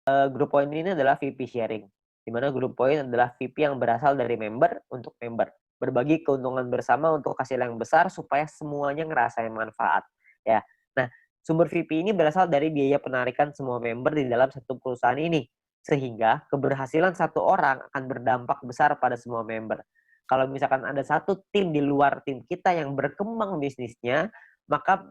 Group point ini adalah VP sharing, di mana group point adalah VP yang berasal dari member untuk member. Berbagi keuntungan bersama untuk hasil yang besar supaya semuanya ngerasain manfaat. Ya. Nah, sumber VP ini berasal dari biaya penarikan semua member di dalam satu perusahaan ini. Sehingga keberhasilan satu orang akan berdampak besar pada semua member. Kalau misalkan ada satu tim di luar tim kita yang berkembang bisnisnya, maka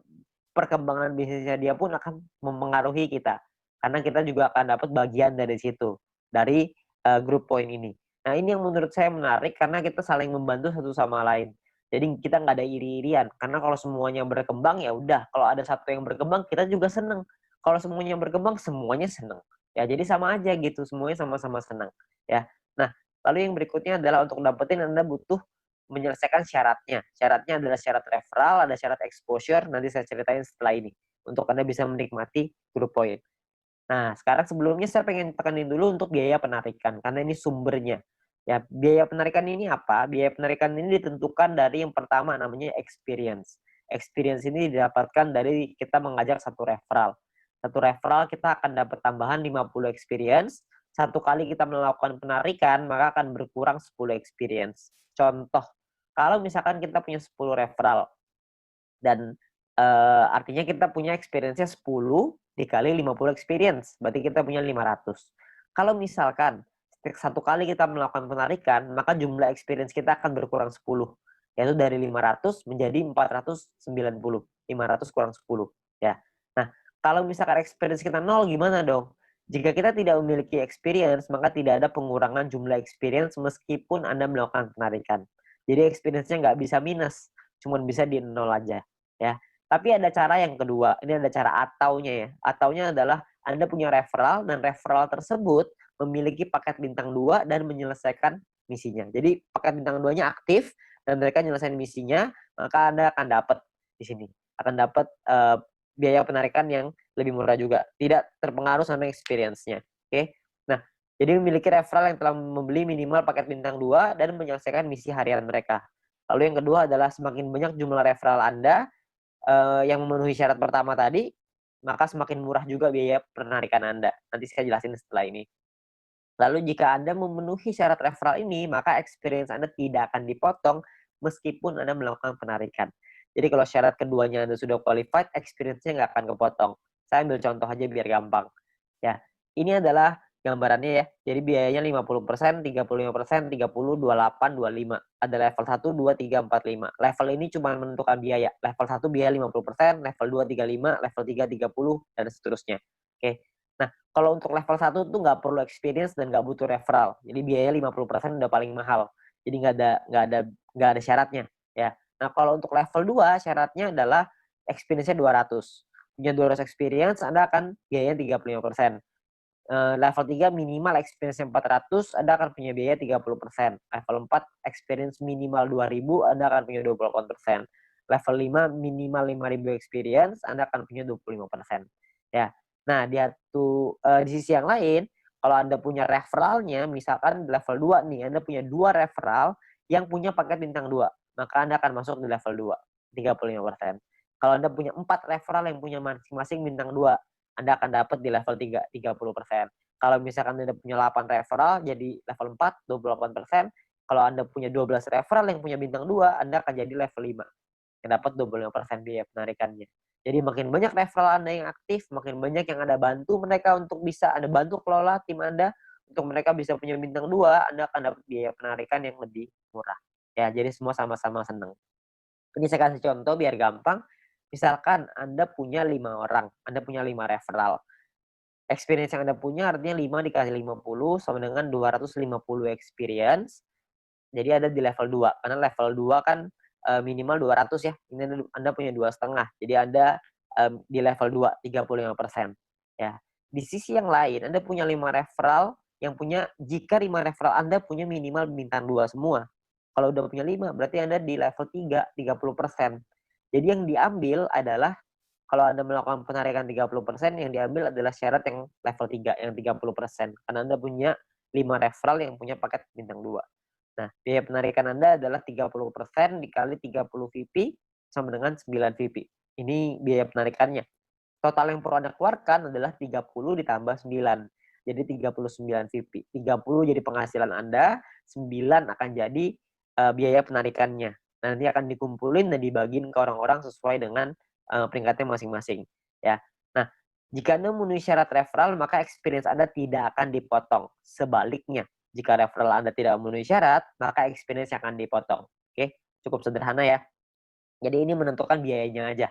perkembangan bisnisnya dia pun akan mempengaruhi kita. Karena kita juga akan dapat bagian dari situ, dari group point ini. Nah, ini yang menurut saya menarik karena kita saling membantu satu sama lain. Jadi kita nggak ada iri-irian, karena kalau semuanya berkembang ya udah, kalau ada satu yang berkembang kita juga seneng. Kalau semuanya berkembang semuanya seneng. Ya, jadi sama aja gitu, semuanya sama-sama senang. Ya. Nah, lalu yang berikutnya adalah untuk dapetin Anda butuh menyelesaikan syaratnya. Syaratnya adalah syarat referral, ada syarat exposure, nanti saya ceritain setelah ini. Untuk Anda bisa menikmati group point. Nah, sekarang sebelumnya saya pengen tekanin dulu untuk biaya penarikan, karena ini sumbernya. Ya, biaya penarikan ini apa? Biaya penarikan ini ditentukan dari yang pertama namanya experience. Experience ini didapatkan dari kita mengajak satu referral. Satu referral kita akan dapat tambahan 50 experience. Satu kali kita melakukan penarikan, maka akan berkurang 10 experience. Contoh, kalau misalkan kita punya 10 referral, dan artinya kita punya experience-nya 10 dikali 50 experience, berarti kita punya 500. Kalau misalkan satu kali kita melakukan penarikan, maka jumlah experience kita akan berkurang 10, yaitu dari 500 menjadi 490. 500 kurang 10, ya. Nah, kalau misalkan experience kita 0 gimana dong? Jika kita tidak memiliki experience, maka tidak ada pengurangan jumlah experience meskipun Anda melakukan penarikan. Jadi experience-nya nggak bisa minus, cuma bisa di 0 aja, ya. Tapi ada cara yang kedua, ini ada cara ataunya ya. Ataunya adalah Anda punya referral dan referral tersebut memiliki paket bintang 2 dan menyelesaikan misinya. Jadi paket bintang 2-nya aktif dan mereka menyelesaikan misinya, maka Anda akan dapat di sini. Akan dapat biaya penarikan yang lebih murah juga, tidak terpengaruh sama experience-nya. Oke. Nah, jadi memiliki referral yang telah membeli minimal paket bintang 2 dan menyelesaikan misi harian mereka. Lalu yang kedua adalah semakin banyak jumlah referral Anda yang memenuhi syarat pertama tadi, maka semakin murah juga biaya penarikan Anda. Nanti saya jelasin setelah ini. Lalu jika Anda memenuhi syarat referral ini, maka experience Anda tidak akan dipotong meskipun Anda melakukan penarikan. Jadi kalau syarat keduanya Anda sudah qualified, experience-nya nggak akan kepotong. Saya ambil contoh aja biar gampang. Ya, ini adalah gambarannya ya. Jadi biayanya 50%, 35%, 30, 28, 25. Ada level 1, 2, 3, 4, 5. Level ini cuma menentukan biaya. Level 1 biaya 50%, level 2 35, level 3 30, dan seterusnya. Oke. Nah, kalau untuk level 1 tuh nggak perlu experience dan nggak butuh referral. Jadi biaya 50% udah paling mahal. Jadi nggak ada syaratnya, ya. Nah, kalau untuk level 2 syaratnya adalah experience-nya 200. Punya 200 experience, Anda akan biayanya 35%. Level 3 minimal experience-nya 400, Anda akan punya biaya 30%. Level 4 experience minimal 2.000, Anda akan punya 28%. Level 5 minimal 5.000 experience, Anda akan punya 25%. Ya. Nah, di sisi yang lain, kalau Anda punya referralnya, misalkan level 2 nih, Anda punya 2 referral yang punya paket bintang 2, maka Anda akan masuk di level 2, 35%. Kalau Anda punya 4 referral yang punya masing-masing bintang 2, Anda akan dapat di level 3, 30%. Kalau misalkan Anda punya 8 referral, jadi level 4, 28%. Kalau Anda punya 12 referral yang punya bintang 2, Anda akan jadi level 5, yang dapat 25% biaya penarikannya. Jadi makin banyak referral Anda yang aktif, makin banyak yang Anda bantu mereka untuk bisa Anda bantu kelola tim Anda, untuk mereka bisa punya bintang 2, Anda akan dapat biaya penarikan yang lebih murah. Ya, jadi semua sama-sama senang. Ini saya kasih contoh biar gampang. Misalkan Anda punya 5 orang, Anda punya 5 referral. Experience yang Anda punya artinya 5 dikali 50 sama dengan 250 experience. Jadi ada di level 2, karena level 2 kan minimal 200 ya. Ini Anda punya 2,5. Jadi Anda di level 2, 35%. Ya. Di sisi yang lain, Anda punya 5 referral jika 5 referral Anda punya minimal bintang 2 semua. Kalau udah punya 5, berarti Anda di level 3, 30%. Jadi yang diambil adalah kalau Anda melakukan penarikan 30%, yang diambil adalah syarat yang level 3, yang 30%. Karena Anda punya 5 referral yang punya paket bintang 2. Nah, biaya penarikan Anda adalah 30% dikali 30 VP sama dengan 9 VP. Ini biaya penarikannya. Total yang perlu Anda keluarkan adalah 30 ditambah 9. jadi 39 VP. 30 jadi penghasilan Anda, 9 akan jadi biaya penarikannya. Nanti akan dikumpulin dan dibagiin ke orang-orang sesuai dengan peringkatnya masing-masing. Ya. Nah, jika Anda memenuhi syarat referral, maka experience Anda tidak akan dipotong. Sebaliknya, jika referral Anda tidak memenuhi syarat, maka experience akan dipotong. Oke, cukup sederhana ya. Jadi ini menentukan biayanya aja.